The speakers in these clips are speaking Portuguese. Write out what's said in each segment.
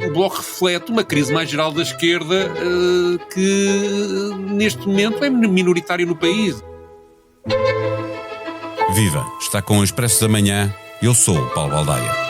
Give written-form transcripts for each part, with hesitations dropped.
O Bloco reflete uma crise mais geral da esquerda que, neste momento, é minoritária no país. Viva! Está com o Expresso da Manhã. Eu sou o Paulo Baldaia.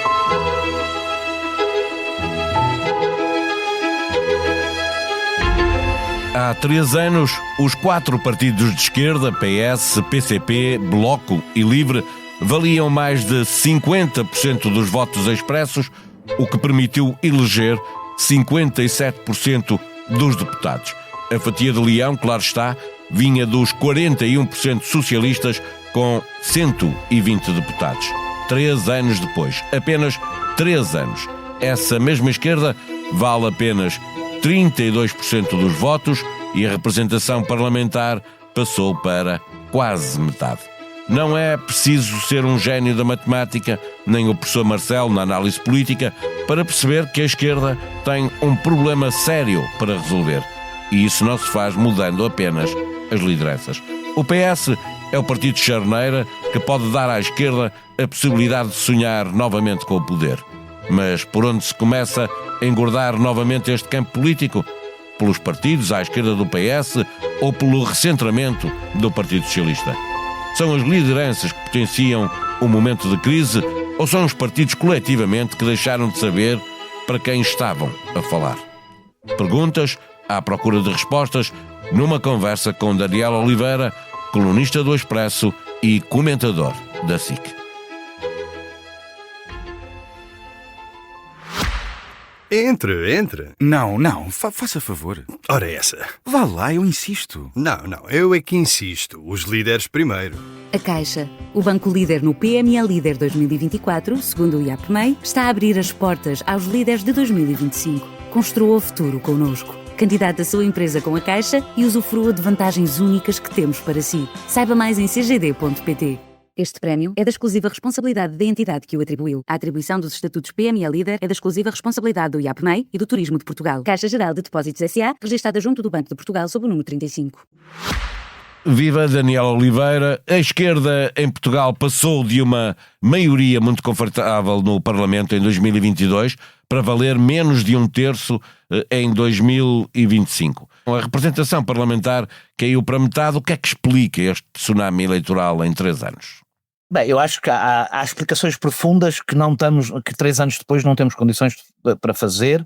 Há 3 anos, os 4 partidos de esquerda, PS, PCP, Bloco e Livre, valiam mais de 50% dos votos expressos, o que permitiu eleger 57% dos deputados. A fatia de leão, claro está, vinha dos 41% socialistas, com 120 deputados. 3 anos depois, apenas 3 anos, essa mesma esquerda vale apenas 32% dos votos e a representação parlamentar passou para quase metade. Não é preciso ser um gênio da matemática, nem o professor Marcelo na análise política, para perceber que a esquerda tem um problema sério para resolver. E isso não se faz mudando apenas as lideranças. O PS é o partido de charneira que pode dar à esquerda a possibilidade de sonhar novamente com o poder. Mas por onde se começa a engordar novamente este campo político? Pelos partidos à esquerda do PS ou pelo recentramento do Partido Socialista? São as lideranças que potenciam o momento de crise ou são os partidos coletivamente que deixaram de saber para quem estavam a falar? Perguntas à procura de respostas numa conversa com Daniel Oliveira, colunista do Expresso e comentador da SIC. Entre. Não, faça favor. Ora essa. Vá lá, eu insisto. Não, eu é que insisto. Os líderes primeiro. A Caixa, o banco líder no PME Líder 2024, segundo o IAPMEI, está a abrir as portas aos líderes de 2025. Construa o futuro connosco. Candidate a sua empresa com a Caixa e usufrua de vantagens únicas que temos para si. Saiba mais em cgd.pt. Este prémio é da exclusiva responsabilidade da entidade que o atribuiu. A atribuição dos estatutos PME Líder é da exclusiva responsabilidade do IAPMEI e do Turismo de Portugal. Caixa Geral de Depósitos S.A., registada junto do Banco de Portugal sob o número 35. Viva Daniel Oliveira. A esquerda em Portugal passou de uma maioria muito confortável no Parlamento em 2022 para valer menos de 1/3 em 2025. A representação parlamentar caiu para metade. O que é que explica este tsunami eleitoral em 3 anos? Bem, eu acho que há explicações profundas que 3 anos depois não temos condições para fazer.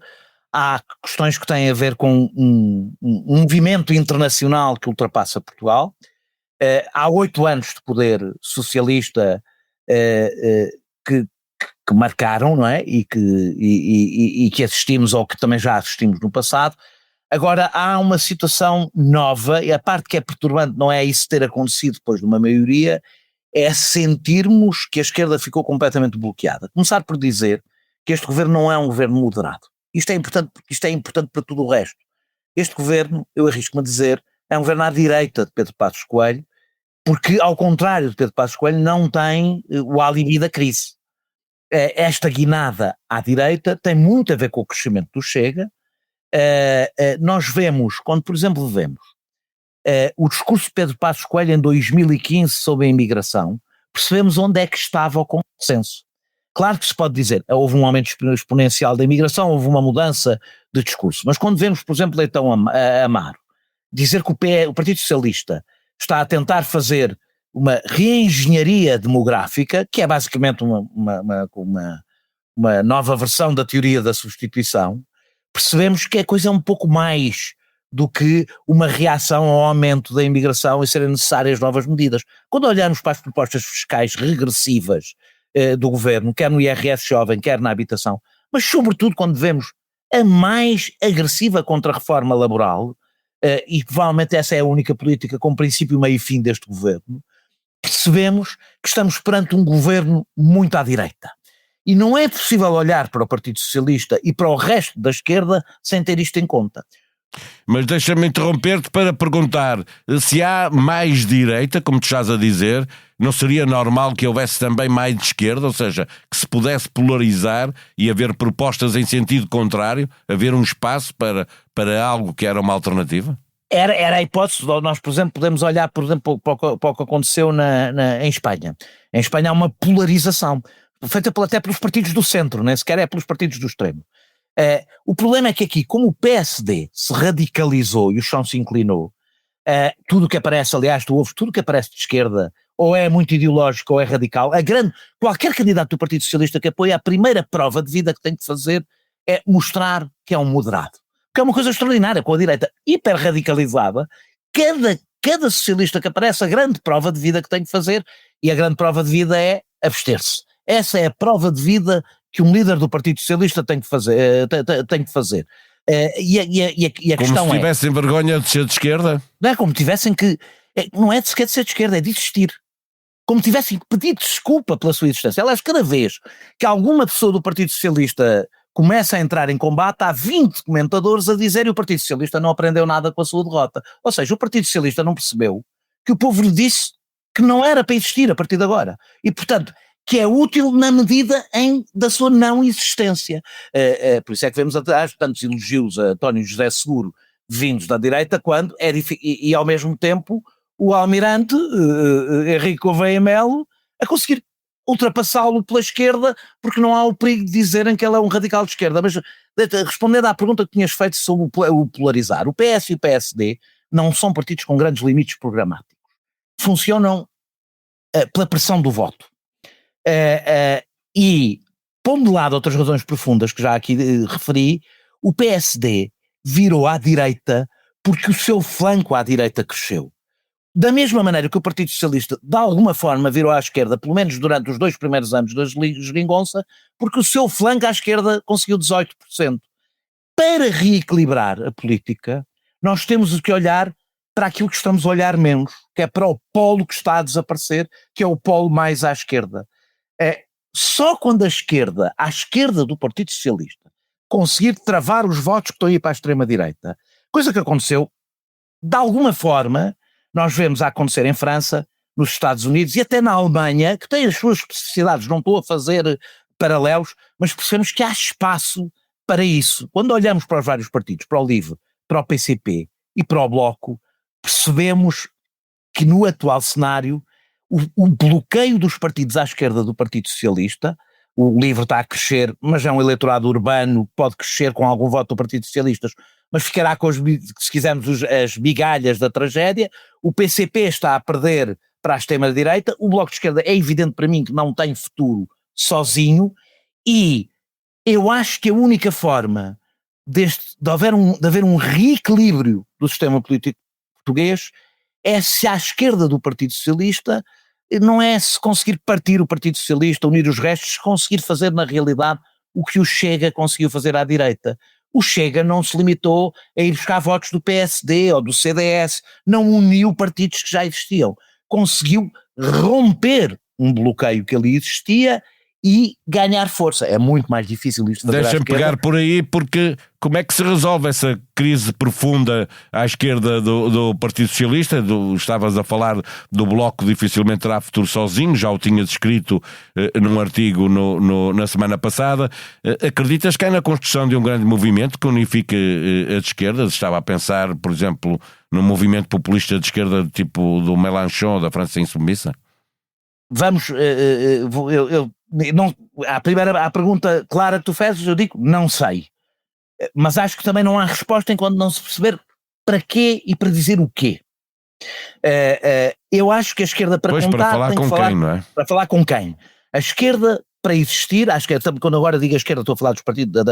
Há questões que têm a ver com um movimento internacional que ultrapassa Portugal. Há 8 anos de poder socialista que marcaram, não é? E que assistimos, ou que também já assistimos no passado. Agora há uma situação nova, e a parte que é perturbante não é isso ter acontecido depois de uma maioria, é sentirmos que a esquerda ficou completamente bloqueada. Começar por dizer que este governo não é um governo moderado. Isto é importante porque isto é importante para tudo o resto. Este governo, eu arrisco-me a dizer, é um governo à direita de Pedro Passos Coelho, porque ao contrário de Pedro Passos Coelho não tem o alibi da crise. Esta guinada à direita tem muito a ver com o crescimento do Chega. Nós vemos, quando por exemplo vemos o discurso de Pedro Passos Coelho em 2015 sobre a imigração, percebemos onde é que estava o consenso. Claro que se pode dizer, houve um aumento exponencial da imigração, houve uma mudança de discurso, mas quando vemos, por exemplo, Leitão Amaro dizer que o Partido Socialista está a tentar fazer uma reengenharia demográfica, que é basicamente uma nova versão da teoria da substituição, percebemos que a coisa é um pouco mais do que uma reação ao aumento da imigração e serem necessárias novas medidas. Quando olhamos para as propostas fiscais regressivas do governo, quer no IRS jovem, quer na habitação, mas sobretudo quando vemos a mais agressiva contra-reforma laboral, e provavelmente essa é a única política com princípio, meio e fim deste governo, percebemos que estamos perante um governo muito à direita. E não é possível olhar para o Partido Socialista e para o resto da esquerda sem ter isto em conta. Mas deixa-me interromper-te para perguntar se há mais direita, como tu estás a dizer, não seria normal que houvesse também mais de esquerda, ou seja, que se pudesse polarizar e haver propostas em sentido contrário, haver um espaço para algo que era uma alternativa? Era a hipótese. Nós, por exemplo, podemos olhar para o que aconteceu em Espanha. Em Espanha há uma polarização. feita até pelos partidos do centro, nem sequer é pelos partidos do extremo. O problema é que aqui, como o PSD se radicalizou e o chão se inclinou, tudo o que aparece, aliás, tu ouves tudo o que aparece de esquerda, ou é muito ideológico ou é radical, qualquer candidato do Partido Socialista que apoia, a primeira prova de vida que tem que fazer é mostrar que é um moderado. Que é uma coisa extraordinária, com a direita hiper radicalizada, cada socialista que aparece, a grande prova de vida que tem que fazer, e a grande prova de vida é abster-se. Essa é a prova de vida que um líder do Partido Socialista tem que fazer. E a Como questão se tivessem vergonha de ser de esquerda? não é como tivessem que, não é sequer de ser de esquerda, é de existir. Como tivessem que pedir desculpa pela sua existência. Aliás, cada vez que alguma pessoa do Partido Socialista começa a entrar em combate, há 20 comentadores a dizerem que o Partido Socialista não aprendeu nada com a sua derrota. Ou seja, o Partido Socialista não percebeu que o povo lhe disse que não era para existir a partir de agora. E, portanto, que é útil na medida da sua não existência. Por isso é que vemos atrás tantos elogios a António José Seguro vindos da direita, quando é e ao mesmo tempo o almirante Henrique Gouveia Melo a conseguir ultrapassá-lo pela esquerda, porque não há o perigo de dizerem que ele é um radical de esquerda. Mas respondendo à pergunta que tinhas feito sobre o polarizar, o PS e o PSD não são partidos com grandes limites programáticos. Funcionam pela pressão do voto. E, pondo de lado outras razões profundas que já aqui referi, o PSD virou à direita porque o seu flanco à direita cresceu. Da mesma maneira que o Partido Socialista, de alguma forma, virou à esquerda, pelo menos durante os 2 primeiros anos da geringonça, porque o seu flanco à esquerda conseguiu 18%. Para reequilibrar a política, nós temos que olhar para aquilo que estamos a olhar menos, que é para o polo que está a desaparecer, que é o polo mais à esquerda. Só quando a esquerda, à esquerda do Partido Socialista, conseguir travar os votos que estão a ir para a extrema-direita, coisa que aconteceu, de alguma forma, nós vemos a acontecer em França, nos Estados Unidos e até na Alemanha, que tem as suas especificidades, não estou a fazer paralelos, mas percebemos que há espaço para isso. Quando olhamos para os vários partidos, para o LIVRE, para o PCP e para o Bloco, percebemos que no atual cenário o bloqueio dos partidos à esquerda do Partido Socialista, o LIVRE está a crescer, mas é um eleitorado urbano, pode crescer com algum voto do Partido Socialista, mas ficará com, se quisermos, as migalhas da tragédia. O PCP está a perder para a extrema-direita, o Bloco de Esquerda é evidente para mim que não tem futuro sozinho, e eu acho que a única forma de haver um reequilíbrio do sistema político português é se à esquerda do Partido Socialista, não é se conseguir partir o Partido Socialista, unir os restos, se conseguir fazer na realidade o que o Chega conseguiu fazer à direita. O Chega não se limitou a ir buscar votos do PSD ou do CDS, não uniu partidos que já existiam, conseguiu romper um bloqueio que ali existia e ganhar força. É muito mais difícil isto fazer. Deixa-me pegar por aí, porque como é que se resolve essa crise profunda à esquerda do Partido Socialista? Estavas a falar do Bloco, dificilmente terá futuro sozinho, já o tinha descrito num artigo na semana passada. Acreditas que é na construção de um grande movimento que unifique as esquerdas? Estava a pensar, por exemplo, num movimento populista de esquerda tipo do Mélenchon, da França Insubmissa? Vamos, à pergunta clara que tu fazes, eu digo, não sei. Mas acho que também não há resposta enquanto não se perceber para quê e para dizer o quê. Eu acho que a esquerda para contar para falar tem com que falar, quem, não é? Para falar com quem? A esquerda, para existir, acho que quando agora digo a esquerda estou a falar dos partidos,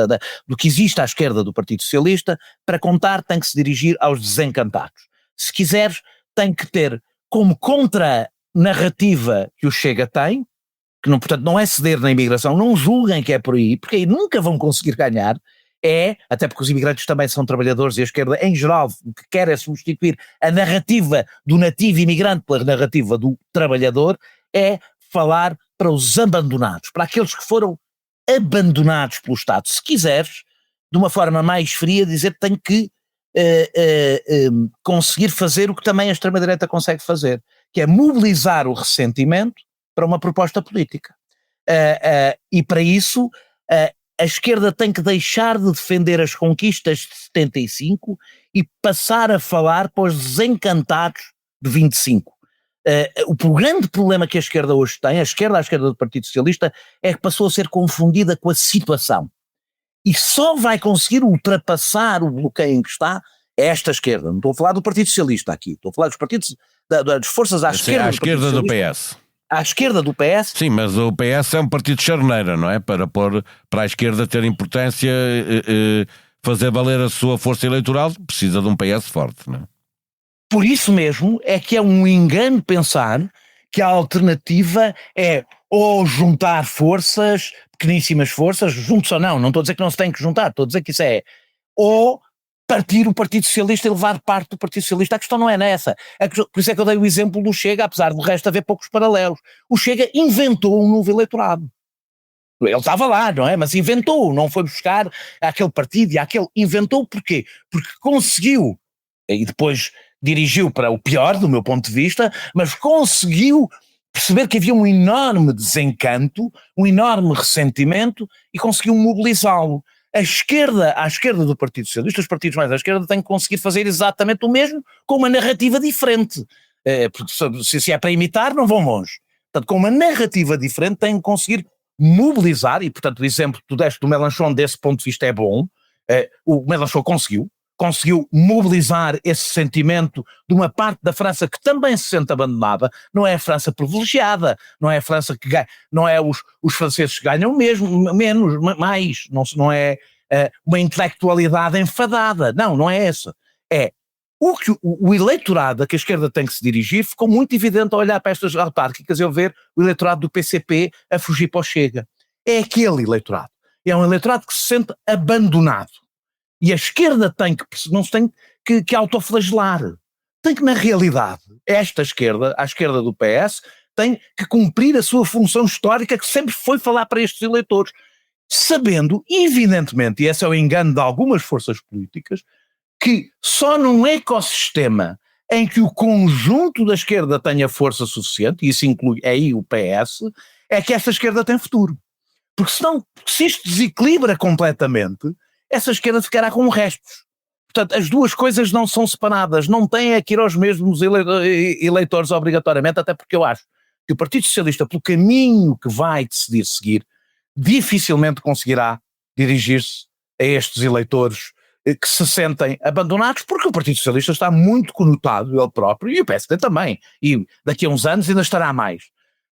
do que existe à esquerda do Partido Socialista, para contar tem que se dirigir aos desencantados. Se quiseres, tem que ter como contra-narrativa que o Chega tem, que não, portanto não é ceder na imigração, não julguem que é por aí, porque aí nunca vão conseguir ganhar, até porque os imigrantes também são trabalhadores e a esquerda em geral o que quer é substituir a narrativa do nativo imigrante pela narrativa do trabalhador, é falar para os abandonados, para aqueles que foram abandonados pelo Estado. Se quiseres, de uma forma mais fria, dizer que tem que conseguir fazer o que também a extrema-direita consegue fazer, que é mobilizar o ressentimento para uma proposta política. E para isso a esquerda tem que deixar de defender as conquistas de 75 e passar a falar para os desencantados de 25. O grande problema que a esquerda hoje tem, a esquerda do Partido Socialista, é que passou a ser confundida com a situação. E só vai conseguir ultrapassar o bloqueio em que está esta esquerda. Não estou a falar do Partido Socialista aqui, estou a falar dos partidos, das forças à esquerda. À esquerda do PS. À esquerda do PS. Sim, mas o PS é um partido de charneira, não é? Para a esquerda ter importância, fazer valer a sua força eleitoral, precisa de um PS forte, não é? Por isso mesmo é que é um engano pensar que a alternativa é ou juntar forças, pequeníssimas forças, juntos ou não estou a dizer que não se tem que juntar, estou a dizer que isso é, ou partir o Partido Socialista e levar parte do Partido Socialista. A questão não é nessa. Por isso é que eu dei o exemplo do Chega, apesar do resto haver poucos paralelos. O Chega inventou um novo eleitorado. Ele estava lá, não é? Mas inventou, não foi buscar aquele partido e aquele. Inventou porquê? Porque conseguiu, e depois dirigiu para o pior, do meu ponto de vista, mas conseguiu perceber que havia um enorme desencanto, um enorme ressentimento e conseguiu mobilizá-lo. À esquerda do Partido Socialista, os partidos mais à esquerda têm que conseguir fazer exatamente o mesmo com uma narrativa diferente. Porque se é para imitar, não vão longe. Portanto, com uma narrativa diferente têm que conseguir mobilizar, e portanto o exemplo que tu deste do Mélenchon desse ponto de vista é bom. O Mélenchon conseguiu mobilizar esse sentimento de uma parte da França que também se sente abandonada. Não é a França privilegiada, não é a França que ganha, não é os franceses que ganham mais, não é uma intelectualidade enfadada, não é essa. É o eleitorado a que a esquerda tem que se dirigir. Ficou muito evidente ao olhar para estas autárquicas e ao ver o eleitorado do PCP a fugir para o Chega. É aquele eleitorado. É um eleitorado que se sente abandonado. E a esquerda não se tem que autoflagelar. Tem que, na realidade, esta esquerda, a esquerda do PS, tem que cumprir a sua função histórica, que sempre foi falar para estes eleitores, sabendo, evidentemente, e esse é o engano de algumas forças políticas, que só num ecossistema em que o conjunto da esquerda tenha força suficiente, e isso inclui aí o PS, é que esta esquerda tem futuro. Porque senão, se isto desequilibra completamente, essa esquerda ficará com restos. Portanto, as duas coisas não são separadas, não têm que ir aos mesmos eleitores obrigatoriamente, até porque eu acho que o Partido Socialista, pelo caminho que vai decidir seguir, dificilmente conseguirá dirigir-se a estes eleitores que se sentem abandonados, porque o Partido Socialista está muito conotado, ele próprio, e o PSD também, e daqui a uns anos ainda estará mais,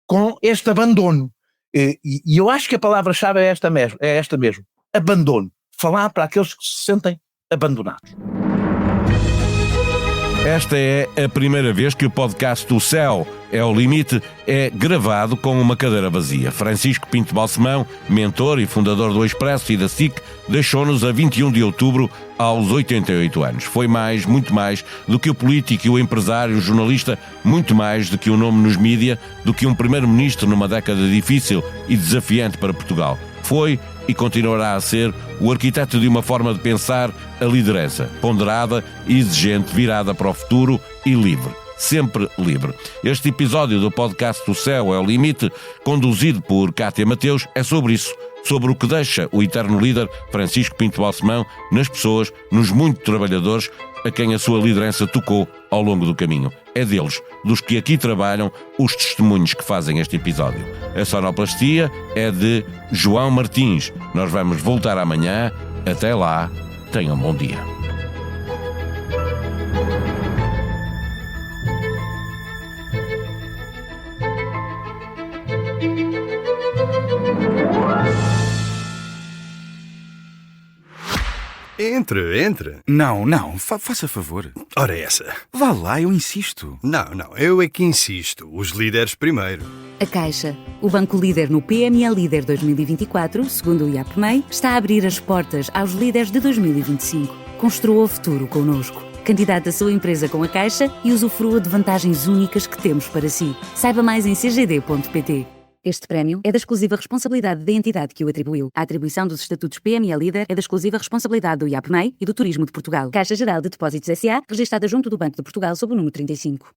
com este abandono. E eu acho que a palavra-chave é esta mesmo, abandono. Falar para aqueles que se sentem abandonados. Esta é a primeira vez que o podcast O Céu é o Limite é gravado com uma cadeira vazia. Francisco Pinto Balsemão, mentor e fundador do Expresso e da SIC, deixou-nos a 21 de outubro aos 88 anos. Foi muito mais do que o político e o empresário, o jornalista, muito mais do que um nome nos mídia, do que um primeiro-ministro numa década difícil e desafiante para Portugal. Foi e continuará a ser o arquiteto de uma forma de pensar a liderança, ponderada, exigente, virada para o futuro e livre. Sempre livre. Este episódio do podcast O Céu é o Limite, conduzido por Cátia Mateus, é sobre isso, sobre o que deixa o eterno líder Francisco Pinto Balsemão nas pessoas, nos muitos trabalhadores a quem a sua liderança tocou ao longo do caminho. É deles, dos que aqui trabalham, os testemunhos que fazem este episódio. A sonoplastia é de João Martins. Nós vamos voltar amanhã. Até lá, tenham um bom dia. Entre. Não, faça favor. Ora essa. Vá lá, eu insisto. Não, eu é que insisto. Os líderes primeiro. A Caixa, o banco líder no PME Líder 2024, segundo o IAPMEI, está a abrir as portas aos líderes de 2025. Construa o futuro connosco. Candidate a sua empresa com a Caixa e usufrua de vantagens únicas que temos para si. Saiba mais em cgd.pt. Este prémio é da exclusiva responsabilidade da entidade que o atribuiu. A atribuição dos estatutos PME Líder é da exclusiva responsabilidade do IAPMEI e do Turismo de Portugal. Caixa Geral de Depósitos S.A., registada junto do Banco de Portugal sob o número 35.